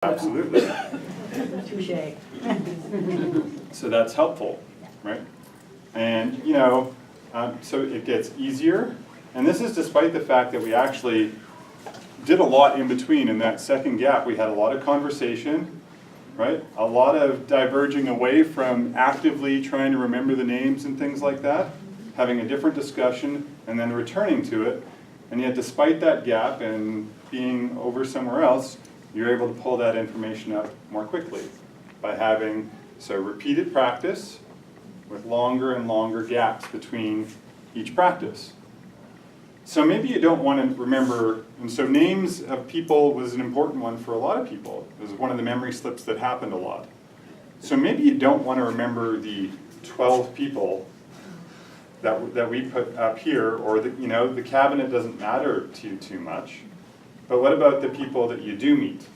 Absolutely. Touche. So that's helpful, right? And, so it gets easier. And this is despite the fact that we actually did a lot in between. In that second gap, we had a lot of conversation, right? A lot of diverging away from actively trying to remember the names and things like that, having a different discussion, and then returning to it. And yet, despite that gap and being over somewhere else, you're able to pull that information up more quickly by having, repeated practice with longer and longer gaps between each practice. So maybe you don't want to remember, and so names of people was an important one for a lot of people. It was one of the memory slips that happened a lot. So maybe you don't want to remember the 12 people that we put up here, or the cabinet doesn't matter to you too much. But what about the people that you do meet?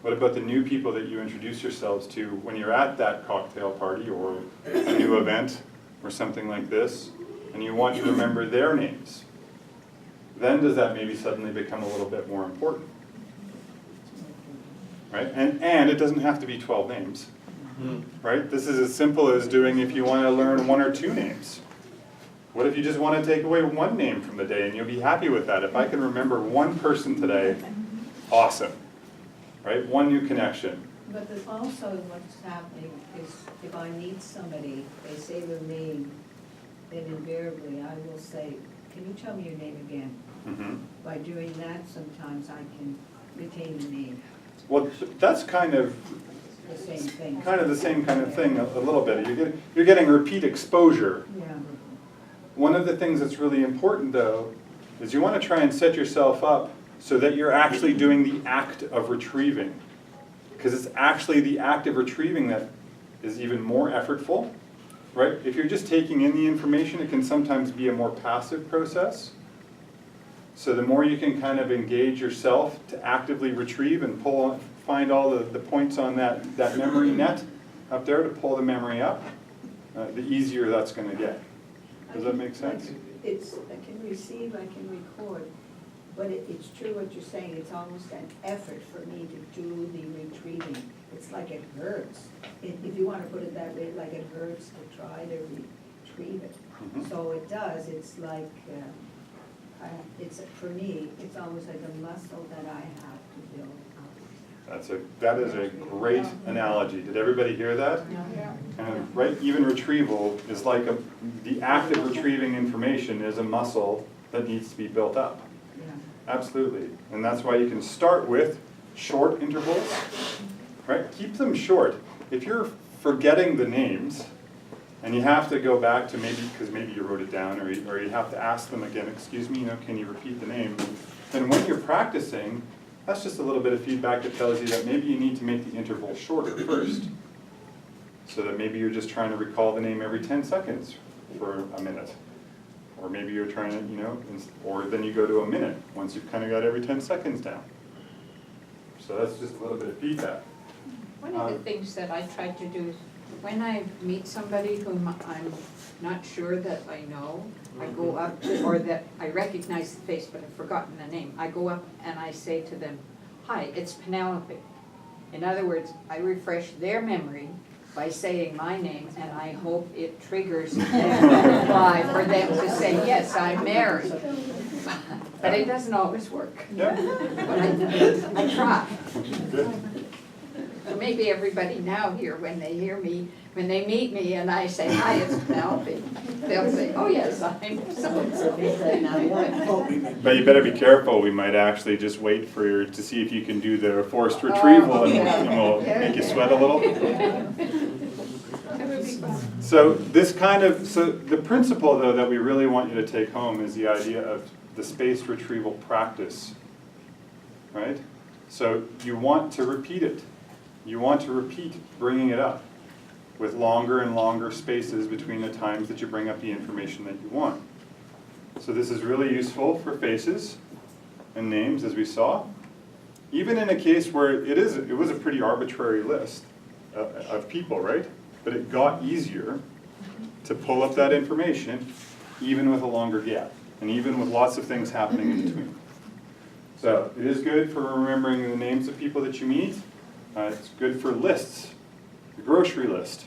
What about the new people that you introduce yourselves to when you're at that cocktail party or a new event or something like this, and you want to remember their names? Then does that maybe suddenly become a little bit more important? Right? And it doesn't have to be 12 names. Right? This is as simple as doing if you want to learn 1 or 2 names. What if you just want to take away 1 name from the day and you'll be happy with that? If I can remember 1 person today, awesome. Right? 1 new connection. But there's also what's happening is if I meet somebody, they say their name, then invariably I will say, can you tell me your name again? Mm-hmm. By doing that, sometimes I can retain the name. Well, that's kind of The same thing. the same kind of thing a little bit. You're getting repeat exposure. Yeah. One of the things that's really important, though, is you want to try and set yourself up so that you're actually doing the act of retrieving. Because it's actually the act of retrieving that is even more effortful, right? If you're just taking in the information, it can sometimes be a more passive process. So the more you can kind of engage yourself to actively retrieve and find all the points on that memory net up there to pull the memory up, the easier that's going to get. Does that make sense? I can receive, I can record, but it's true what you're saying. It's almost an effort for me to do the retrieving. It's like it hurts. If you want to put it that way, like it hurts to try to retrieve it. Mm-hmm. So it does. It's like, for me, it's almost like a muscle that I have to build up. That is a great analogy. Did everybody hear that? Yeah. Kind of, right? Even retrieval is like the act of retrieving information is a muscle that needs to be built up. Yeah. Absolutely. And that's why you can start with short intervals, right? Keep them short. If you're forgetting the names and you have to go back to because maybe you wrote it down, or you have to ask them again, excuse me, can you repeat the name? Then when you're practicing, that's just a little bit of feedback that tells you that maybe you need to make the interval shorter first. So that maybe you're just trying to recall the name every 10 seconds for a minute. Or maybe you're trying to, or then you go to a minute once you've kind of got every 10 seconds down. So that's just a little bit of feedback. One of the things that I try to do is when I meet somebody whom I'm not sure that I know, I go up to, or that I recognize the face but I've forgotten the name, I go up and I say to them, hi, it's Penelope. In other words, I refresh their memory by saying my name, and I hope it triggers them for them to say, yes, I'm Mary. But it doesn't always work. Yeah. But I try. Good. So maybe everybody now here, when they meet me and I say, hi, it's Penelope, they'll say, oh yes, I'm so-and-so. But you better be careful. We might actually just wait to see if you can do the forced retrieval, and we'll make you sweat a little. So the principle, though, that we really want you to take home is the idea of the spaced retrieval practice, right? So you want to repeat it. You want to repeat bringing it up with longer and longer spaces between the times that you bring up the information that you want. So this is really useful for faces and names, as we saw. Even in a case where it was a pretty arbitrary list of people, right? But it got easier to pull up that information even with a longer gap and even with lots of things happening in between. So it is good for remembering the names of people that you meet. It's good for lists, the grocery list.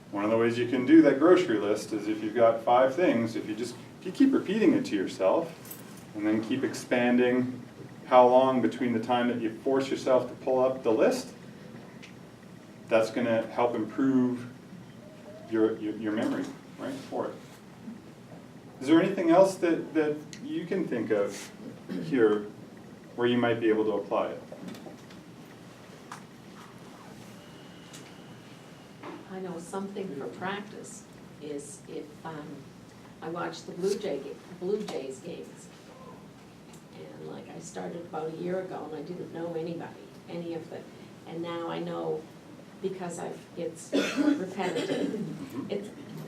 One of the ways you can do that grocery list is if you've got 5 things, if you keep repeating it to yourself, and then keep expanding how long between the time that you force yourself to pull up the list, that's going to help improve your memory, right, for it. Is there anything else that you can think of here where you might be able to apply it? I know something for practice is if I watch the Blue Jays games. And like I started about a year ago and I didn't know any of it. And now I know because it's repetitive.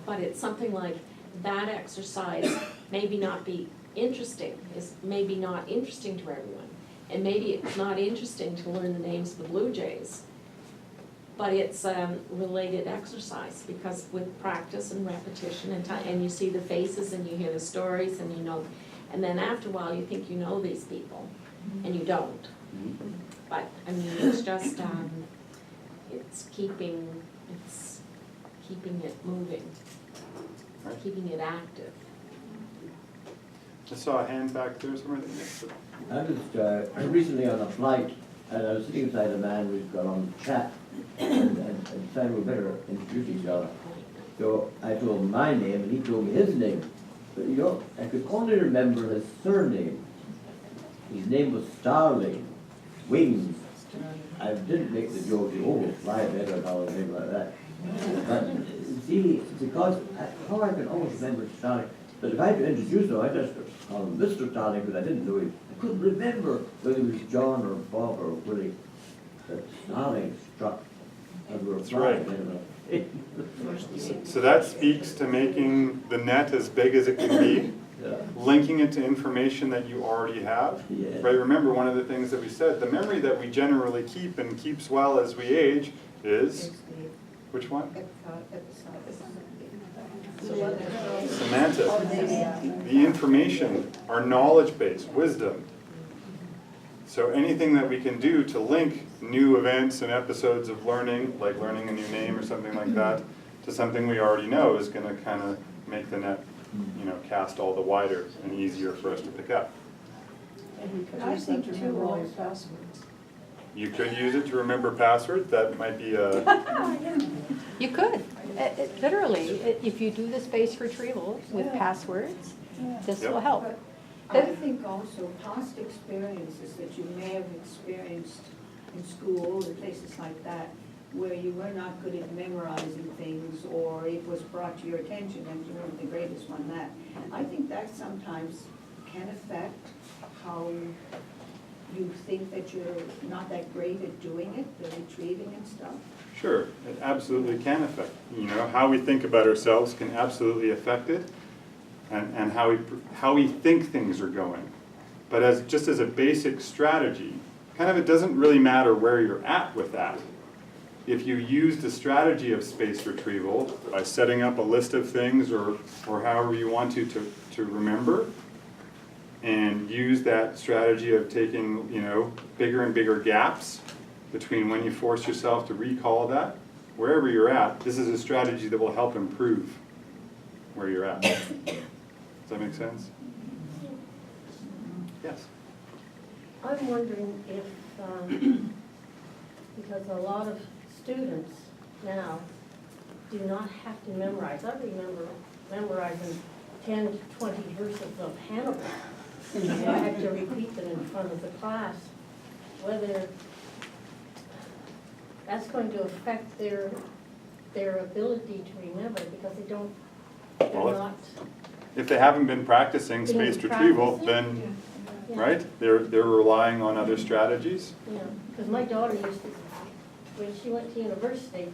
But it's something like that exercise maybe not be interesting, is maybe not interesting to everyone. And maybe it's not interesting to learn the names of the Blue Jays. But it's related exercise because with practice and repetition and you see the faces and you hear the stories and you know, and then after a while you think you know these people and you don't. But I mean, it's just, it's keeping it moving, keeping it active. I saw a hand back there somewhere. I was recently on a flight and I was sitting beside a man who's got on the chat and decided we better introduce each other. So I told him my name and he told me his name. But you know, I could only remember his surname. His name was Starling, Wings. I didn't make the joke, oh, fly better or anything like that. But see, because how I can always remember Starling. But if I had to introduce him, I just called him Mr. Starling because I didn't know him. I couldn't remember whether it was John or Bob or Willie. But Starling struck as we were flying. So that speaks to making the net as big as it can be, linking it to information that you already have. Yeah. Right? Remember, one of the things that we said, the memory that we generally keep and keeps well as we age is, which one? Semantic. The information, our knowledge base, wisdom. So anything that we can do to link new events and episodes of learning, like learning a new name or something like that, to something we already know is going to kind of make the net, cast all the wider and easier for us to pick up. And we could use that to remember all your passwords. You could use it to remember passwords. That might be a... You could. Literally, if you do the spaced retrieval with passwords, this will help. I think also past experiences that you may have experienced in school or places like that, where you were not good at memorizing things, or it was brought to your attention and you weren't the greatest one that. I think that sometimes can affect how you think that you're not that great at doing it, the retrieving and stuff. Sure, it absolutely can affect. How we think about ourselves can absolutely affect it, and how we think things are going. But just as a basic strategy, it doesn't really matter where you're at with that. If you use the strategy of spaced retrieval by setting up a list of things or however you want to remember, and use that strategy of taking bigger and bigger gaps between when you force yourself to recall that, wherever you're at, this is a strategy that will help improve where you're at. Does that make sense? Yes. I'm wondering if, because a lot of students now do not have to memorize. I remember memorizing 10 to 20 verses of Hannibal. And I had to repeat them in front of the class. Whether that's going to affect their ability to remember because they're not. If they haven't been practicing spaced retrieval, then, right, they're relying on other strategies. Yeah, because my daughter used to, when she went to university,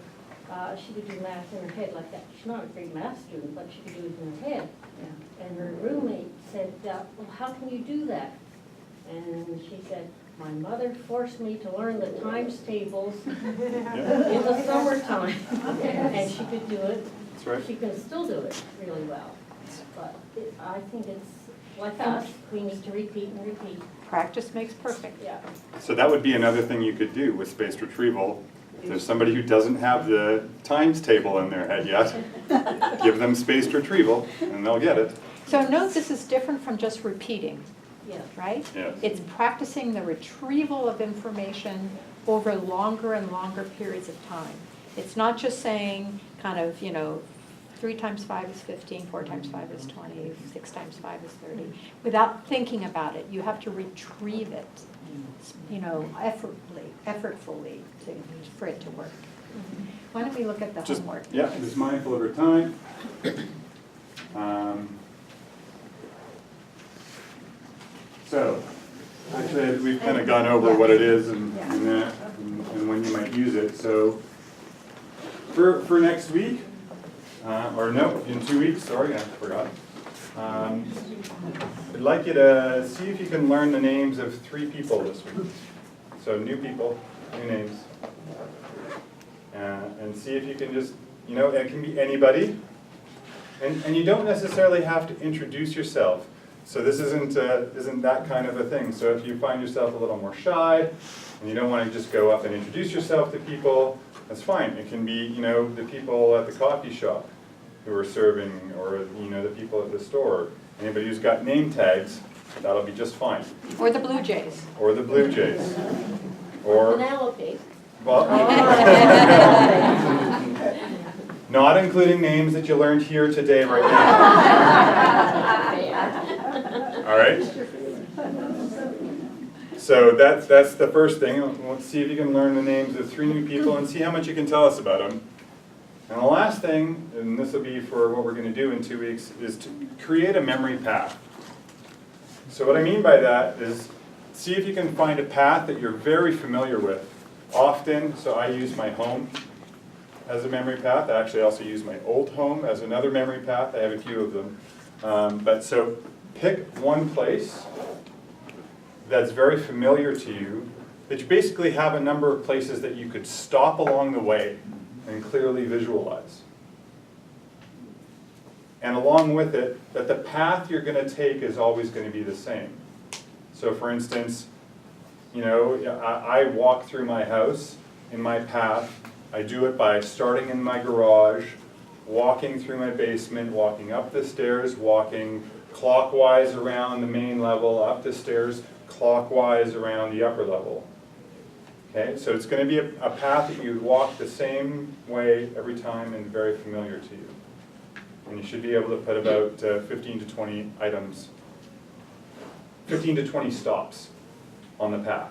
she could do math in her head like that. She's not a great math student, but she could do it in her head. Yeah. And her roommate said, well, how can you do that? And she said, my mother forced me to learn the times tables in the summertime. And she could do it. That's right. She can still do it really well. But I think like us, we need to repeat and repeat, Practice makes perfect. yeah. So that would be another thing you could do with spaced retrieval. If there's somebody who doesn't have the times table in their head yet, give them spaced retrieval and they'll get it. So note this is different from just repeating, Yeah. right? Yes. It's practicing the retrieval of information over longer and longer periods of time. It's not just saying kind of, 3 times 5 is 15, 4 times 5 is 20, 6 times 5 is 30. Without thinking about it, you have to retrieve it, effortfully for it to work. Why don't we look at the Just, homework? yeah, just mindful of our time. So, actually, we've kind of gone over what it is and that, and when you might use it. So, for next week, or no, in 2 weeks, sorry, I forgot. I'd like you to see if you can learn the names of 3 people this week. So new people, new names. And see if you can just, it can be anybody. And you don't necessarily have to introduce yourself. So this isn't that kind of a thing. So if you find yourself a little more shy, and you don't want to just go up and introduce yourself to people, that's fine. It can be, the people at the coffee shop who are serving, or, the people at the store. Anybody who's got name tags, that'll be just fine. Or the Blue Jays. Or the Blue Jays. Or, Penelope. well, not including names that you learned here today right now. All right? So that's the first thing. Let's see if you can learn the names of 3 new people and see how much you can tell us about them. And the last thing, and this will be for what we're going to do in 2 weeks, is to create a memory path. So what I mean by that is see if you can find a path that you're very familiar with. Often, so I use my home as a memory path. I actually also use my old home as another memory path. I have a few of them. But so pick one place that's very familiar to you, that you basically have a number of places that you could stop along the way and clearly visualize. And along with it, that the path you're going to take is always going to be the same. So for instance, I walk through my house in my path. I do it by starting in my garage, walking through my basement, walking up the stairs, walking clockwise around the main level, up the stairs, clockwise around the upper level. Okay, so it's going to be a path that you walk the same way every time and very familiar to you. And you should be able to put about 15 to 20 items, 15 to 20 stops on the path.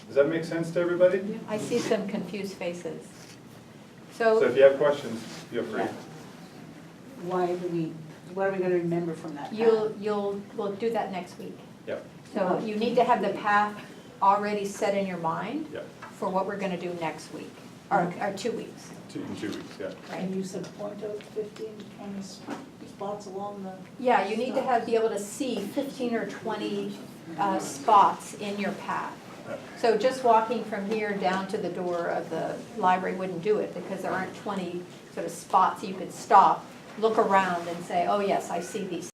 Does that make sense to everybody? I see some confused faces. So if you have questions, feel free. What are we going to remember from that? We'll do that next week. Yep. So you need to have the path already set in your mind Yep. for what we're going to do next week, or 2 weeks. In 2 weeks, yeah. And you said point out 15 to 20 spots along the... Yeah, you need to be able to see 15 or 20 spots in your path. So just walking from here down to the door of the library wouldn't do it, because there aren't 20 sort of spots you could stop, look around and say, oh yes, I see these